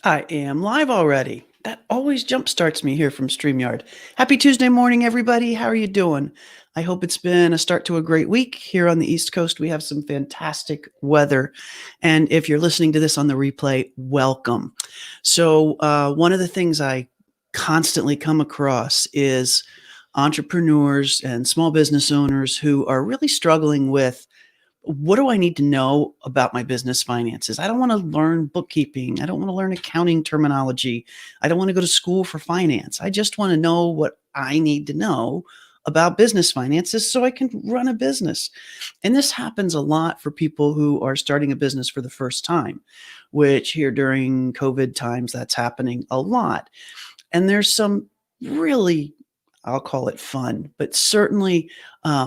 I am live already. That always jumpstarts me here from StreamYard. Happy Tuesday morning, everybody. How are you doing? I hope it's been a start to a great week. Here on the East Coast, we have some fantastic weather. And if you're listening to this on the replay, welcome. One of the things I constantly come across is entrepreneurs and small business owners who are really struggling with, what do I need to know about my business finances? I don't want to learn bookkeeping. I don't want to learn accounting terminology. I don't want to go to school for finance. I just want to know what I need to know about business finances so I can run a business. And this happens a lot for people who are starting a business for the first time, which here during COVID times, that's happening a lot. And there's some really, I'll call it fun, but certainly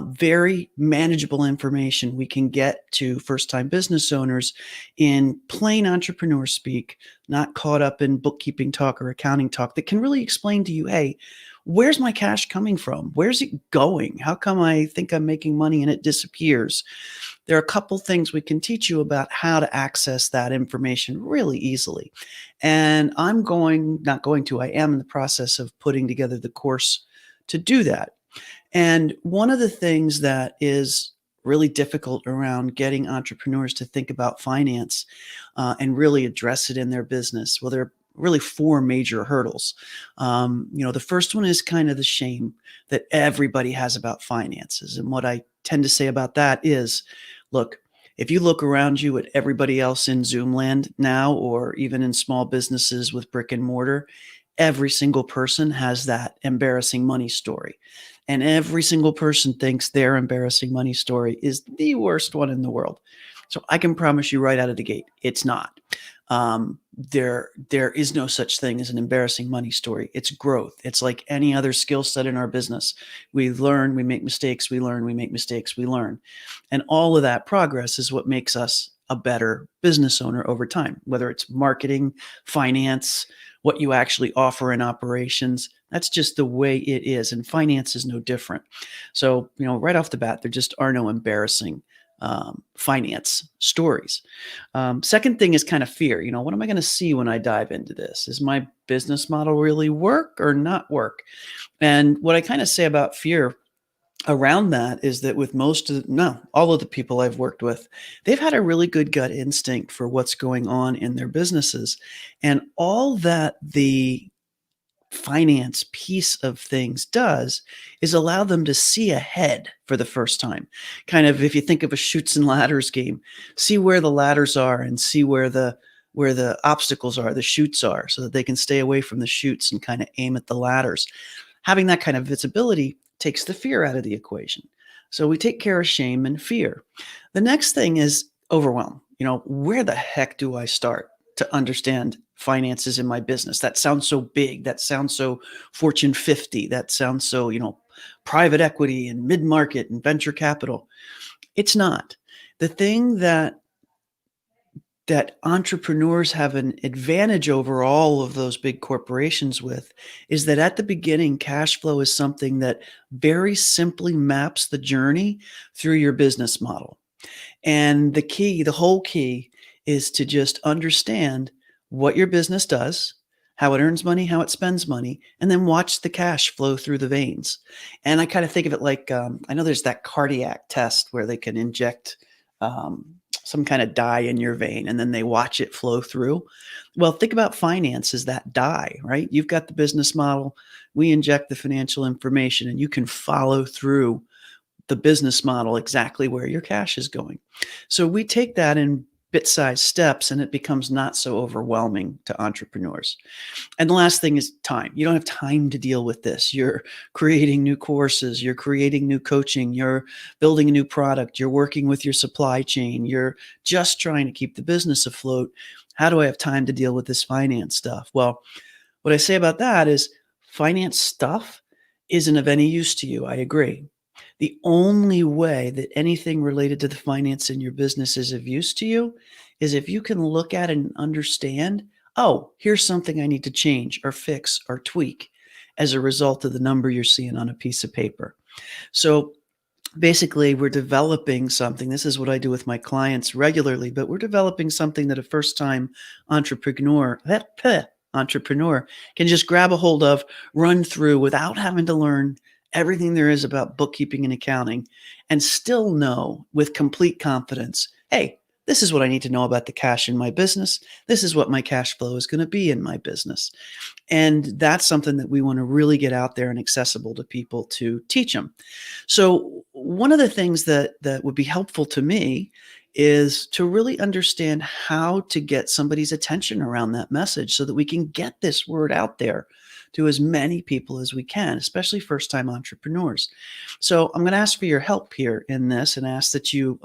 very manageable information we can get to first time business owners in plain entrepreneur speak, not caught up in bookkeeping talk or accounting talk, that can really explain to you, hey, where's my cash coming from? Where's it going? How come I think I'm making money and it disappears? There are a couple things we can teach you about how to access that information really easily. And I am in the process of putting together the course to do that. And one of the things that is really difficult around getting entrepreneurs to think about finance and really address it in their business, well, there are really four major hurdles. The first one is kind of the shame that everybody has about finances. And what I tend to say about that is, look, if you look around you at everybody else in Zoom land now, or even in small businesses with brick and mortar, every single person has that embarrassing money story. And every single person thinks their embarrassing money story is the worst one in the world. So I can promise you right out of the gate, it's not. There is no such thing as an embarrassing money story. It's growth. It's like any other skill set in our business. We learn, we make mistakes, we learn, we make mistakes, we learn. And all of that progress is what makes us a better business owner over time, whether it's marketing, finance, what you actually offer in operations. That's just the way it is. And finance is no different. So, right off the bat, there just are no embarrassing finance stories. Second thing is kind of fear. What am I going to see when I dive into this? Is my business model really work or not work? And what I kind of say about fear around that is that with all of the people I've worked with, they've had a really good gut instinct for what's going on in their businesses. And all that the finance piece of things does is allow them to see ahead for the first time. Kind of, if you think of a chutes and ladders game, see where the ladders are and see where the obstacles are, the chutes are, so that they can stay away from the chutes and kind of aim at the ladders. Having that kind of visibility takes the fear out of the equation. So we take care of shame and fear. The next thing is overwhelm. Where the heck do I start to understand finances in my business? That sounds so big. That sounds so Fortune 50. That sounds so, private equity and mid-market and venture capital. It's not. The thing that entrepreneurs have an advantage over all of those big corporations with is that at the beginning, cash flow is something that very simply maps the journey through your business model. And the whole key is to just understand what your business does, how it earns money, how it spends money, and then watch the cash flow through the veins. And I kind of think of it like, I know there's that cardiac test where they can inject some kind of dye in your vein and then they watch it flow through. Well, think about finance as that dye, right? You've got the business model, we inject the financial information, and you can follow through the business model exactly where your cash is going. So we take that in bit-sized steps and it becomes not so overwhelming to entrepreneurs. And the last thing is time. You don't have time to deal with this. You're creating new courses, you're creating new coaching, you're building a new product, you're working with your supply chain, you're just trying to keep the business afloat. How do I have time to deal with this finance stuff? Well, what I say about that is finance stuff isn't of any use to you. I agree. The only way that anything related to the finance in your business is of use to you is if you can look at it and understand, oh, here's something I need to change or fix or tweak as a result of the number you're seeing on a piece of paper. So Basically, we're developing something. This is what I do with my clients regularly, but we're developing something that a first-time entrepreneur entrepreneur can just grab a hold of, run through without having to learn everything there is about bookkeeping and accounting, and still know with complete confidence, hey, this is what I need to know about the cash in my business. This is what my cash flow is going to be in my business. And that's something that we want to really get out there and accessible to people to teach them. So one of the things that would be helpful to me is to really understand how to get somebody's attention around that message so that we can get this word out there to as many people as we can, especially first-time entrepreneurs. So I'm going to ask for your help here in this and ask that you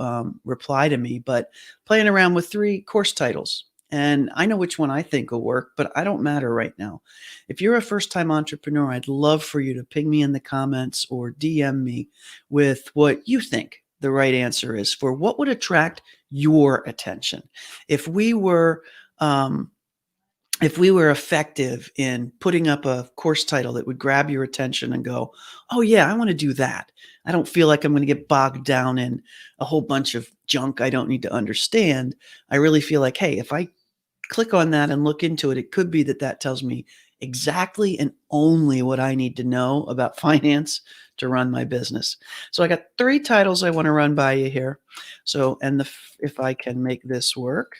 reply to me, but playing around with 3 course titles. And I know which one I think will work, but I don't matter right now. If you're a first-time entrepreneur, I'd love for you to ping me in the comments or DM me with what you think the right answer is for what would attract your attention. If we were um, if we were effective in putting up a course title that would grab your attention and go, oh yeah, I want to do that. I don't feel like I'm going to get bogged down in a whole bunch of junk I don't need to understand. I really feel like, hey, if I click on that and look into it, it could be that that tells me exactly and only what I need to know about finance to run my business. So I got 3 titles I want to run by you here. So, and if I can make this work,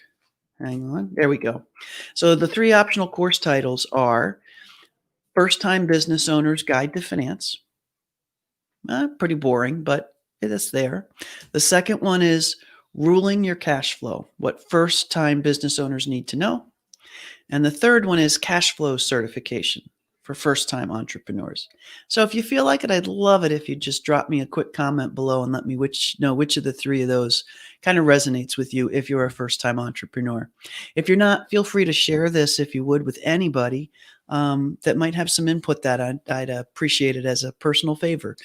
hang on, there we go. So the 3 optional course titles are First Time Business Owner's Guide to Finance. Pretty boring, but it is there. The second one is Ruling Your Cash Flow, what first time business owners need to know. And the third one is cash flow certification for first time entrepreneurs. So if you feel like it, I'd love it if you just drop me a quick comment below and let me know which of the 3 of those kind of resonates with you if you're a first time entrepreneur. If you're not, feel free to share this if you would with anybody that might have some input that I'd appreciate it as a personal favor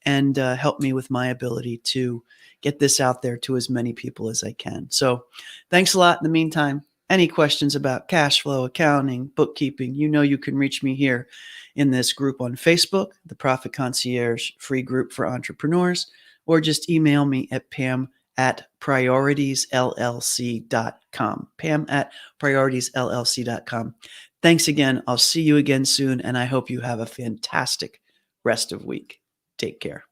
and help me with my ability to get this out there to as many people as I can. So thanks a lot in the meantime. Any questions about cash flow, accounting, bookkeeping, you know you can reach me here in this group on Facebook, the Profit Concierge free group for entrepreneurs, or just email me at pam@prioritiesllc.com. pam@prioritiesllc.com. Thanks again. I'll see you again soon, and I hope you have a fantastic rest of week. Take care.